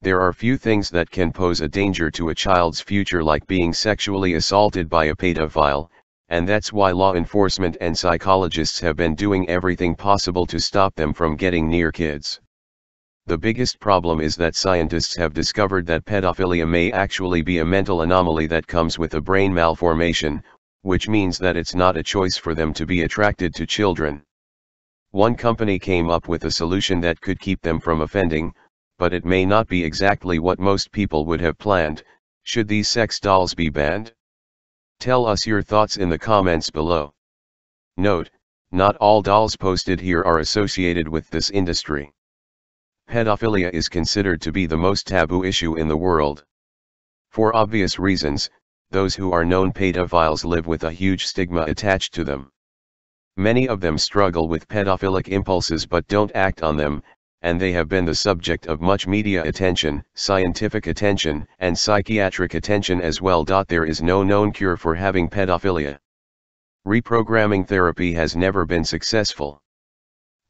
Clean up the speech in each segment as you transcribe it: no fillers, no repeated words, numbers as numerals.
There are few things that can pose a danger to a child's future like being sexually assaulted by a pedophile, and that's why law enforcement and psychologists have been doing everything possible to stop them from getting near kids. The biggest problem is that scientists have discovered that pedophilia may actually be a mental anomaly that comes with a brain malformation, which means that it's not a choice for them to be attracted to children. One company came up with a solution that could keep them from offending, but it may not be exactly what most people would have planned. Should these sex dolls be banned? Tell us your thoughts in the comments below. Note, not all dolls posted here are associated with this industry. Pedophilia is considered to be the most taboo issue in the world. For obvious reasons, those who are known pedophiles live with a huge stigma attached to them. Many of them struggle with pedophilic impulses but don't act on them, and they have been the subject of much media attention, scientific attention, and psychiatric attention as well. There is no known cure for having pedophilia. Reprogramming therapy has never been successful.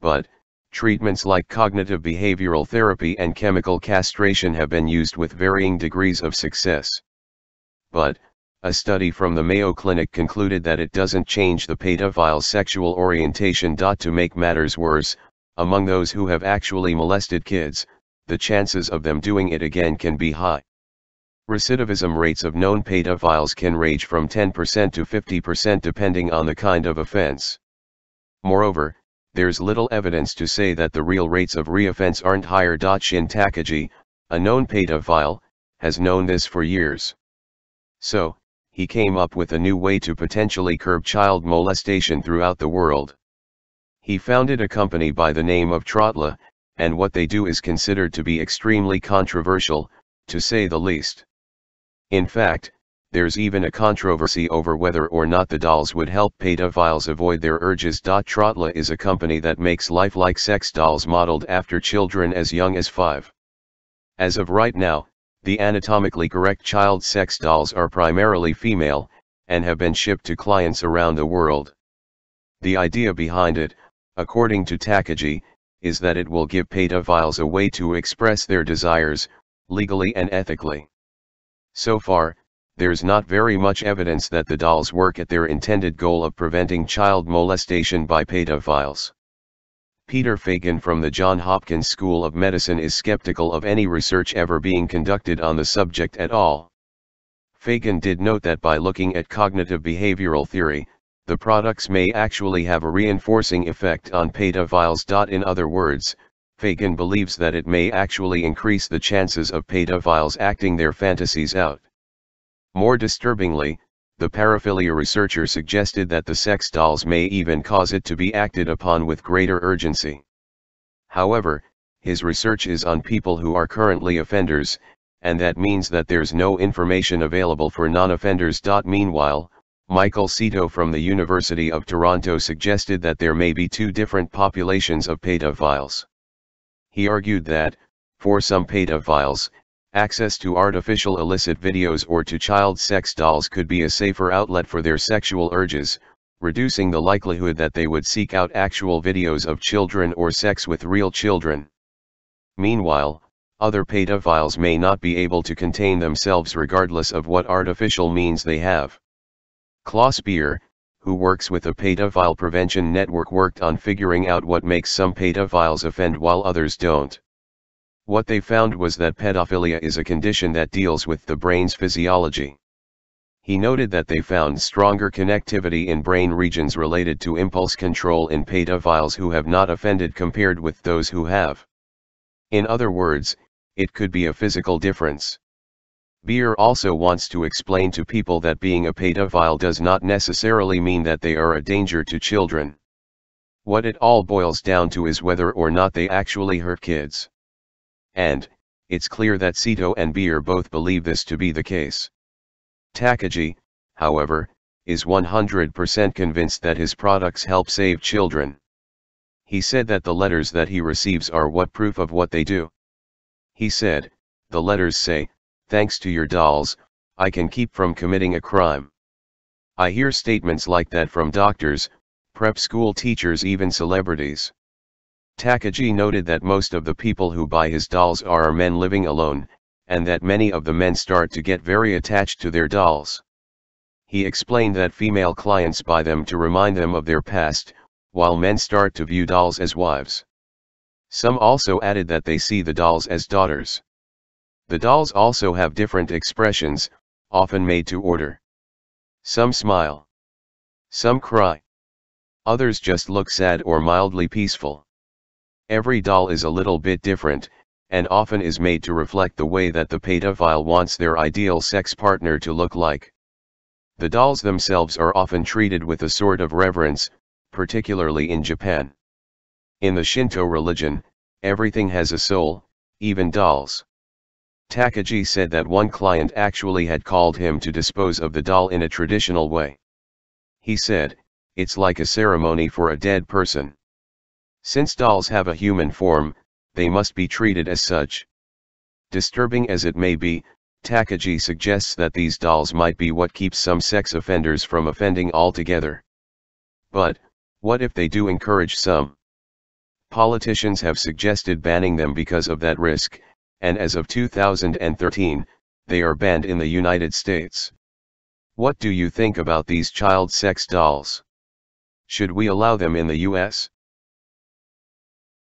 But, treatments like cognitive behavioral therapy and chemical castration have been used with varying degrees of success. But, a study from the Mayo Clinic concluded that it doesn't change the pedophile's sexual orientation. To make matters worse, among those who have actually molested kids, the chances of them doing it again can be high. Recidivism rates of known pedophiles can range from 10% to 50% depending on the kind of offense. Moreover, there's little evidence to say that the real rates of reoffense aren't higher. Shin Takagi, a known pedophile, has known this for years. So, he came up with a new way to potentially curb child molestation throughout the world. He founded a company by the name of trustworthy, and what they do is considered to be extremely controversial, to say the least. In fact, there's even a controversy over whether or not the dolls would help pedophiles avoid their urges. Trustworthy is a company that makes lifelike sex dolls modeled after children as young as 5. As of right now, the anatomically correct child sex dolls are primarily female, and have been shipped to clients around the world. The idea behind it, according to Takagi, is that it will give pedophiles a way to express their desires, legally and ethically. So far, there's not very much evidence that the dolls work at their intended goal of preventing child molestation by pedophiles. Peter Fagan from the Johns Hopkins School of Medicine is skeptical of any research ever being conducted on the subject at all. Fagan did note that by looking at cognitive behavioral theory, the products may actually have a reinforcing effect on pedophiles. In other words, Fagan believes that it may actually increase the chances of pedophiles acting their fantasies out. More disturbingly, the paraphilia researcher suggested that the sex dolls may even cause it to be acted upon with greater urgency. However, his research is on people who are currently offenders, and that means that there's no information available for non-offenders. Meanwhile, Michael Cito from the University of Toronto suggested that there may be two different populations of pedophiles. He argued that, for some pedophiles, access to artificial illicit videos or to child sex dolls could be a safer outlet for their sexual urges, reducing the likelihood that they would seek out actual videos of children or sex with real children. Meanwhile, other pedophiles may not be able to contain themselves regardless of what artificial means they have. Klaus Beer, who works with a pedophile prevention network, worked on figuring out what makes some pedophiles offend while others don't. What they found was that pedophilia is a condition that deals with the brain's physiology. He noted that they found stronger connectivity in brain regions related to impulse control in pedophiles who have not offended compared with those who have. In other words, it could be a physical difference. Beer also wants to explain to people that being a pedophile does not necessarily mean that they are a danger to children. What it all boils down to is whether or not they actually hurt kids. And, it's clear that Cito and Beer both believe this to be the case. Takagi, however, is 100% convinced that his products help save children. He said that the letters that he receives are what proof of what they do. He said, "The letters say, thanks to your dolls, I can keep from committing a crime." I hear statements like that from doctors, prep school teachers, even celebrities. Takagi noted that most of the people who buy his dolls are men living alone, and that many of the men start to get very attached to their dolls. He explained that female clients buy them to remind them of their past, while men start to view dolls as wives. Some also added that they see the dolls as daughters. The dolls also have different expressions, often made to order. Some smile. Some cry. Others just look sad or mildly peaceful. Every doll is a little bit different, and often is made to reflect the way that the pedophile wants their ideal sex partner to look like. The dolls themselves are often treated with a sort of reverence, particularly in Japan. In the Shinto religion, everything has a soul, even dolls. Takagi said that one client actually had called him to dispose of the doll in a traditional way. He said, "It's like a ceremony for a dead person. Since dolls have a human form, they must be treated as such." Disturbing as it may be, Takagi suggests that these dolls might be what keeps some sex offenders from offending altogether. But, what if they do encourage some? Politicians have suggested banning them because of that risk, and as of 2013, they are banned in the United States. What do you think about these child sex dolls? Should we allow them in the US?